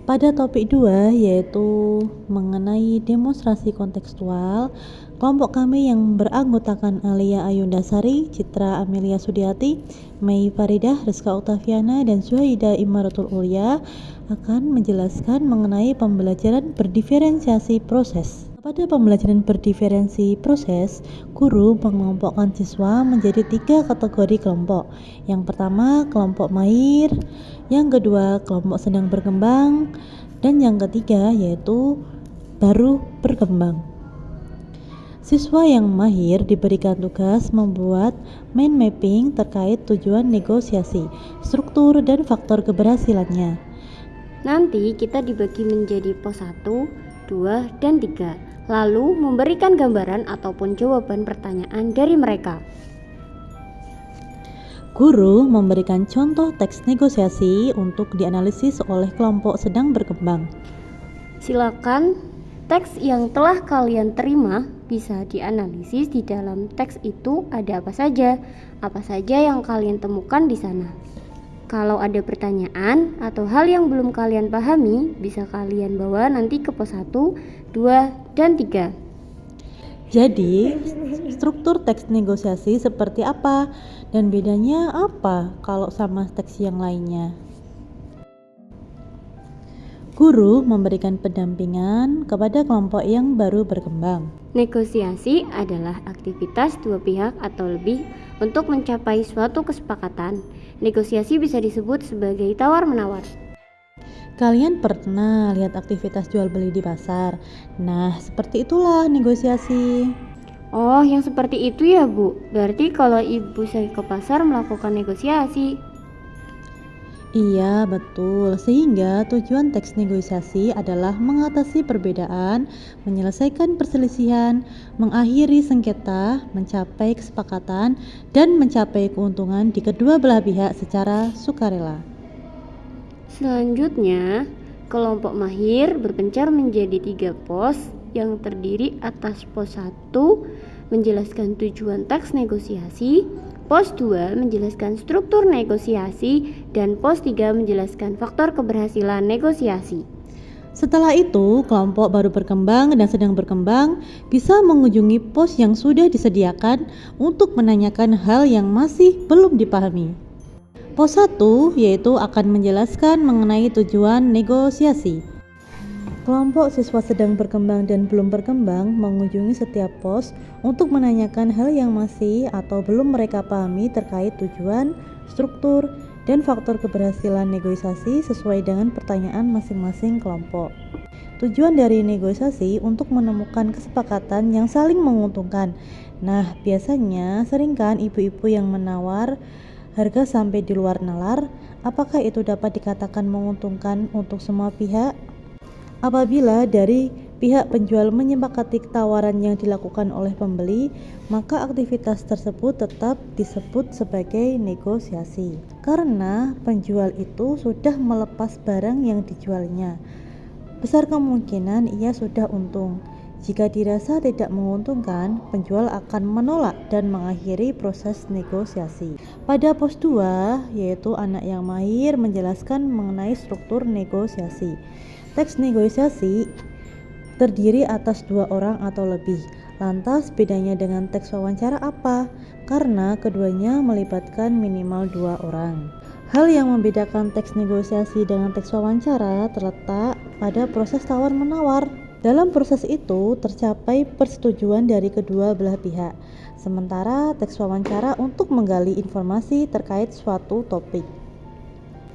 Pada topik 2 yaitu mengenai demonstrasi kontekstual, kelompok kami yang beranggotakan Alia Ayundasari, Citra Amelia Sudiati, Mei Faridah, Rizka Oktaviana, dan Zuhaida Imaratul Ulia akan menjelaskan mengenai pembelajaran berdiferensiasi proses. Pada pembelajaran berdiferensi proses, guru mengelompokkan siswa menjadi 3 kategori kelompok. Yang pertama, kelompok mahir, yang kedua, kelompok sedang berkembang, dan yang ketiga yaitu baru berkembang. Siswa yang mahir diberikan tugas membuat mind mapping terkait tujuan negosiasi, struktur, dan faktor keberhasilannya. Nanti kita dibagi menjadi pos 1, 2, dan 3, lalu memberikan gambaran ataupun jawaban pertanyaan dari mereka. Guru memberikan contoh teks negosiasi untuk dianalisis oleh kelompok sedang berkembang. Silakan teks yang telah kalian terima bisa dianalisis. Di dalam teks itu ada apa saja yang kalian temukan di sana. Kalau ada pertanyaan atau hal yang belum kalian pahami, bisa kalian bawa nanti ke pos 1, 2, dan 3. Jadi, struktur teks negosiasi seperti apa dan bedanya apa kalau sama teks yang lainnya? Guru memberikan pendampingan kepada kelompok yang baru berkembang. Negosiasi adalah aktivitas dua pihak atau lebih untuk mencapai suatu kesepakatan. Negosiasi bisa disebut sebagai tawar-menawar. Kalian pernah lihat aktivitas jual beli di pasar? Nah, seperti itulah negosiasi. Oh, yang seperti itu ya, Bu. Berarti kalau Ibu saya ke pasar melakukan negosiasi. Iya, betul. Sehingga tujuan teks negosiasi adalah mengatasi perbedaan, menyelesaikan perselisihan, mengakhiri sengketa, mencapai kesepakatan, dan mencapai keuntungan di kedua belah pihak secara sukarela. Selanjutnya, kelompok mahir berpencar menjadi 3 pos yang terdiri atas pos 1 menjelaskan tujuan teks negosiasi, pos 2 menjelaskan struktur negosiasi, dan pos 3 menjelaskan faktor keberhasilan negosiasi. Setelah itu, kelompok baru berkembang dan sedang berkembang bisa mengunjungi pos yang sudah disediakan untuk menanyakan hal yang masih belum dipahami. Pos 1 yaitu akan menjelaskan mengenai tujuan negosiasi. Kelompok siswa sedang berkembang dan belum berkembang mengunjungi setiap pos untuk menanyakan hal yang masih atau belum mereka pahami terkait tujuan, struktur, dan faktor keberhasilan negosiasi sesuai dengan pertanyaan masing-masing kelompok. Tujuan dari negosiasi untuk menemukan kesepakatan yang saling menguntungkan. Nah, biasanya seringkan ibu-ibu yang menawar harga sampai di luar nalar. Apakah itu dapat dikatakan menguntungkan untuk semua pihak? Apabila dari pihak penjual menyepakati tawaran yang dilakukan oleh pembeli, maka aktivitas tersebut tetap disebut sebagai negosiasi. Karena penjual itu sudah melepas barang yang dijualnya, besar kemungkinan ia sudah untung. Jika dirasa tidak menguntungkan, penjual akan menolak dan mengakhiri proses negosiasi. Pada pos 2, yaitu anak yang mahir menjelaskan mengenai struktur negosiasi. Teks negosiasi terdiri atas 2 orang atau lebih. Lantas bedanya dengan teks wawancara apa? Karena keduanya melibatkan minimal 2 orang. Hal yang membedakan teks negosiasi dengan teks wawancara terletak pada proses tawar-menawar. Dalam proses itu tercapai persetujuan dari kedua belah pihak. Sementara teks wawancara untuk menggali informasi terkait suatu topik.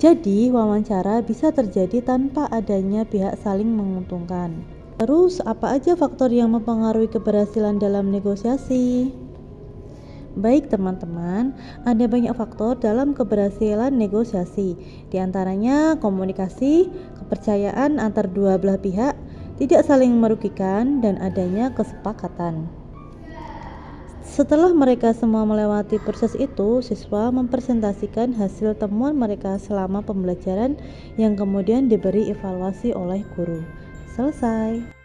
Jadi, wawancara bisa terjadi tanpa adanya pihak saling menguntungkan. Terus, apa aja faktor yang mempengaruhi keberhasilan dalam negosiasi? Baik teman-teman, ada banyak faktor dalam keberhasilan negosiasi. Di antaranya komunikasi, kepercayaan antar dua belah pihak, tidak saling merugikan, dan adanya kesepakatan. Setelah mereka semua melewati proses itu, siswa mempresentasikan hasil temuan mereka selama pembelajaran yang kemudian diberi evaluasi oleh guru. Selesai.